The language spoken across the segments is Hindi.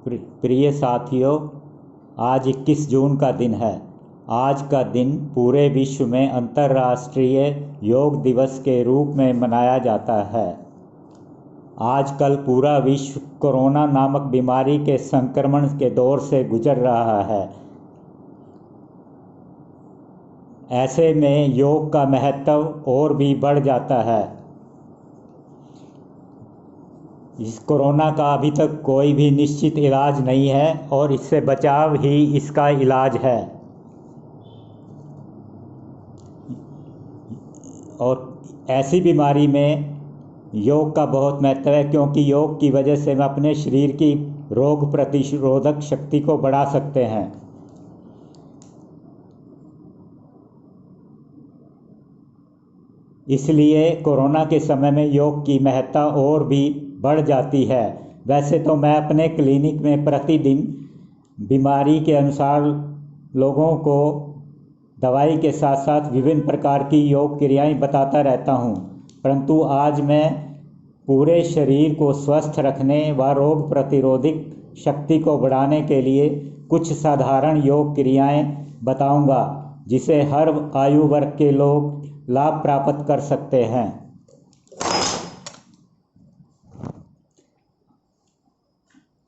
प्रिय साथियों, आज 21 जून का दिन है। आज का दिन पूरे विश्व में अंतर्राष्ट्रीय योग दिवस के रूप में मनाया जाता है। आजकल पूरा विश्व कोरोना नामक बीमारी के संक्रमण के दौर से गुजर रहा है। ऐसे में योग का महत्व और भी बढ़ जाता है। इस कोरोना का अभी तक कोई भी निश्चित इलाज नहीं है और इससे बचाव ही इसका इलाज है। और ऐसी बीमारी में योग का बहुत महत्व है, क्योंकि योग की वजह से हम अपने शरीर की रोग प्रतिरोधक शक्ति को बढ़ा सकते हैं। इसलिए कोरोना के समय में योग की महत्ता और भी बढ़ जाती है। वैसे तो मैं अपने क्लिनिक में प्रतिदिन बीमारी के अनुसार लोगों को दवाई के साथ साथ विभिन्न प्रकार की योग क्रियाएं बताता रहता हूं, परंतु आज मैं पूरे शरीर को स्वस्थ रखने व रोग प्रतिरोधक शक्ति को बढ़ाने के लिए कुछ साधारण योग क्रियाएं बताऊंगा, जिसे हर आयु वर्ग के लोग लाभ प्राप्त कर सकते हैं।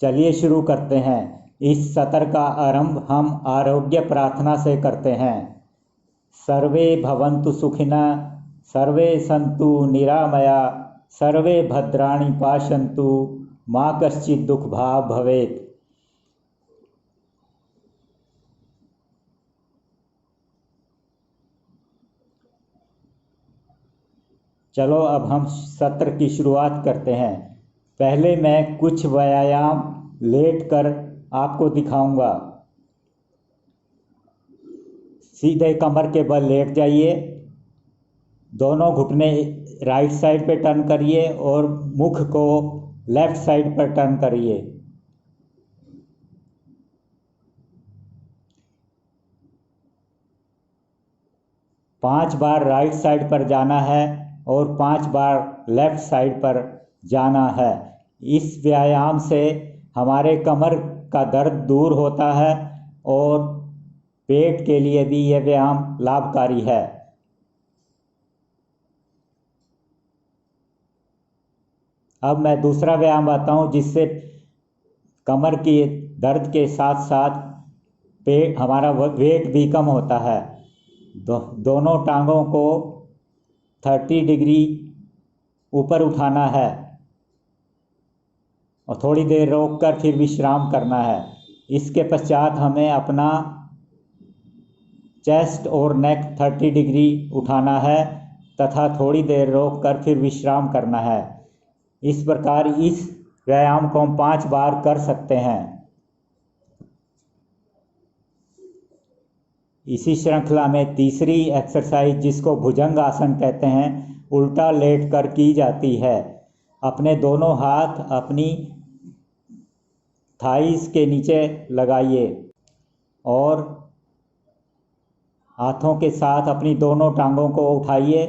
चलिए शुरू करते हैं। इस सत्र का आरंभ हम आरोग्य प्रार्थना से करते हैं। सर्वे भवन्तु सुखिनः, सर्वे सन्तु निरामया, सर्वे भद्राणि पश्यन्तु, मा कश्चित् दुःखभाग् भवेत्। चलो अब हम सत्र की शुरुआत करते हैं। पहले मैं कुछ व्यायाम लेटकर आपको दिखाऊंगा। सीधे कमर के बल लेट जाइए, दोनों घुटने राइट साइड पे टर्न करिए और मुख को लेफ्ट साइड पर टर्न करिए। पांच बार राइट साइड पर जाना है और 5 बार लेफ्ट साइड पर जाना है। इस व्यायाम से हमारे कमर का दर्द दूर होता है और पेट के लिए भी यह व्यायाम लाभकारी है। अब मैं दूसरा व्यायाम बताऊं, जिससे कमर की दर्द के साथ साथ पेट हमारा वेट भी कम होता है। दोनों टांगों को 30 डिग्री ऊपर उठाना है और थोड़ी देर रोककर फिर विश्राम करना है। इसके पश्चात हमें अपना चेस्ट और नेक 30 डिग्री उठाना है तथा थोड़ी देर रोककर फिर विश्राम करना है। इस प्रकार इस व्यायाम को हम 5 बार कर सकते हैं। इसी श्रृंखला में तीसरी एक्सरसाइज, जिसको भुजंग आसन कहते हैं, उल्टा लेटकर की जाती है। अपने दोनों हाथ अपनी थाइस के नीचे लगाइए और हाथों के साथ अपनी दोनों टांगों को उठाइए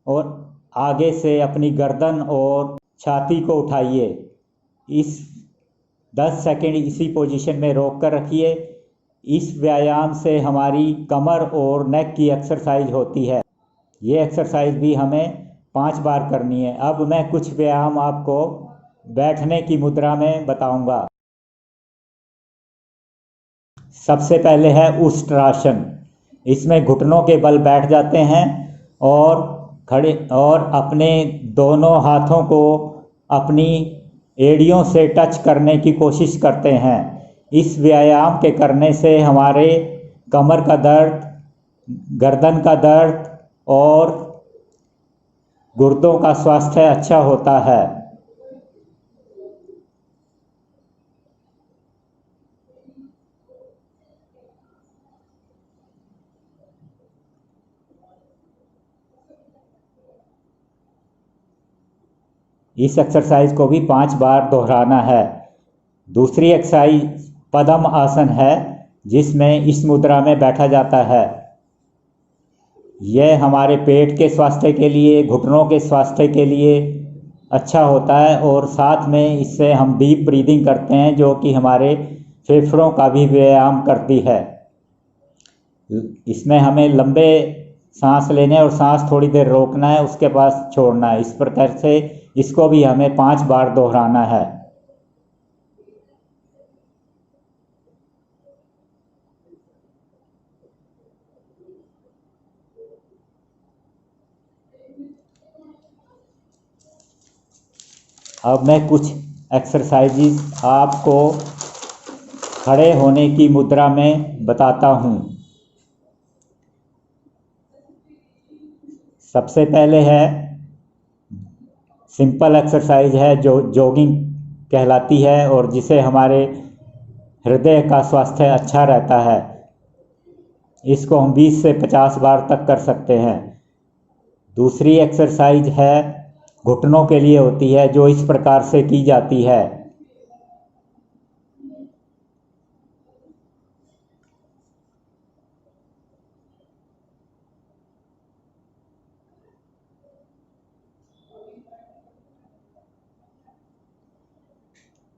और आगे से अपनी गर्दन और छाती को उठाइए। इस 10 सेकंड इसी पोजीशन में रोक कर रखिए। इस व्यायाम से हमारी कमर और नेक की एक्सरसाइज होती है। ये एक्सरसाइज भी हमें 5 बार करनी है। अब मैं कुछ व्यायाम आपको बैठने की मुद्रा में बताऊंगा। सबसे पहले है उष्ट्रासन। इसमें घुटनों के बल बैठ जाते हैं और खड़े और अपने दोनों हाथों को अपनी एड़ियों से टच करने की कोशिश करते हैं। इस व्यायाम के करने से हमारे कमर का दर्द, गर्दन का दर्द और गुर्दों का स्वास्थ्य अच्छा होता है। इस एक्सरसाइज को भी 5 बार दोहराना है। दूसरी एक्सरसाइज पद्म आसन है, जिसमें इस मुद्रा में बैठा जाता है। यह हमारे पेट के स्वास्थ्य के लिए, घुटनों के स्वास्थ्य के लिए अच्छा होता है और साथ में इससे हम डीप ब्रीदिंग करते हैं जो कि हमारे फेफड़ों का भी व्यायाम करती है। इसमें हमें लंबे सांस लेने और सांस थोड़ी देर रोकना है, उसके बाद छोड़ना है। इस प्रकार से इसको भी हमें 5 बार दोहराना है। अब मैं कुछ एक्सरसाइजेस आपको खड़े होने की मुद्रा में बताता हूँ। सबसे पहले है सिंपल एक्सरसाइज है जो जॉगिंग कहलाती है और जिसे हमारे हृदय का स्वास्थ्य अच्छा रहता है। इसको हम 20 से 50 बार तक कर सकते हैं। दूसरी एक्सरसाइज है घुटनों के लिए होती है जो इस प्रकार से की जाती है।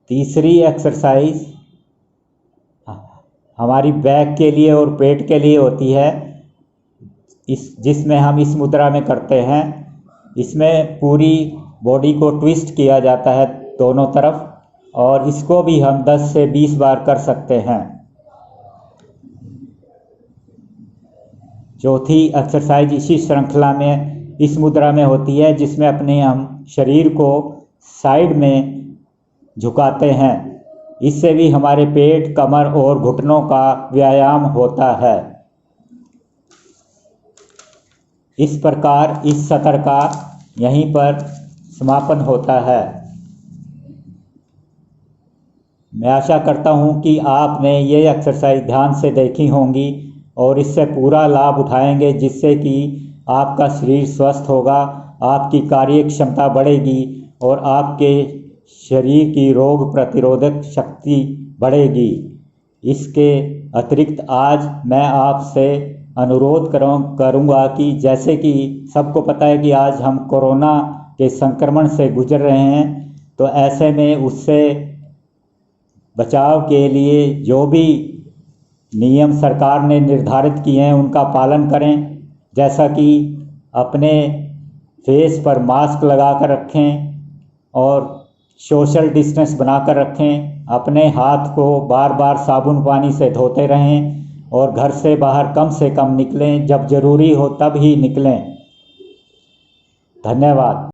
तीसरी एक्सरसाइज हमारी बैक के लिए और पेट के लिए होती है, जिसमें हम इस मुद्रा में करते हैं। इसमें पूरी बॉडी को ट्विस्ट किया जाता है दोनों तरफ, और इसको भी हम 10 से 20 बार कर सकते हैं। चौथी एक्सरसाइज इसी श्रृंखला में इस मुद्रा में होती है, जिसमें अपने हम शरीर को साइड में झुकाते हैं। इससे भी हमारे पेट, कमर और घुटनों का व्यायाम होता है। इस प्रकार इस सत्र का यहीं पर समापन होता है। मैं आशा करता हूं कि आपने ये एक्सरसाइज ध्यान से देखी होंगी और इससे पूरा लाभ उठाएंगे, जिससे कि आपका शरीर स्वस्थ होगा, आपकी कार्य क्षमता बढ़ेगी और आपके शरीर की रोग प्रतिरोधक शक्ति बढ़ेगी। इसके अतिरिक्त आज मैं आपसे अनुरोध करूंगा कि जैसे कि सबको पता है कि आज हम कोरोना के संक्रमण से गुजर रहे हैं, तो ऐसे में उससे बचाव के लिए जो भी नियम सरकार ने निर्धारित किए हैं उनका पालन करें। जैसा कि अपने फेस पर मास्क लगा कर रखें और सोशल डिस्टेंस बनाकर रखें। अपने हाथ को बार बार साबुन पानी से धोते रहें और घर से बाहर कम से कम निकलें, जब ज़रूरी हो तब ही निकलें। धन्यवाद।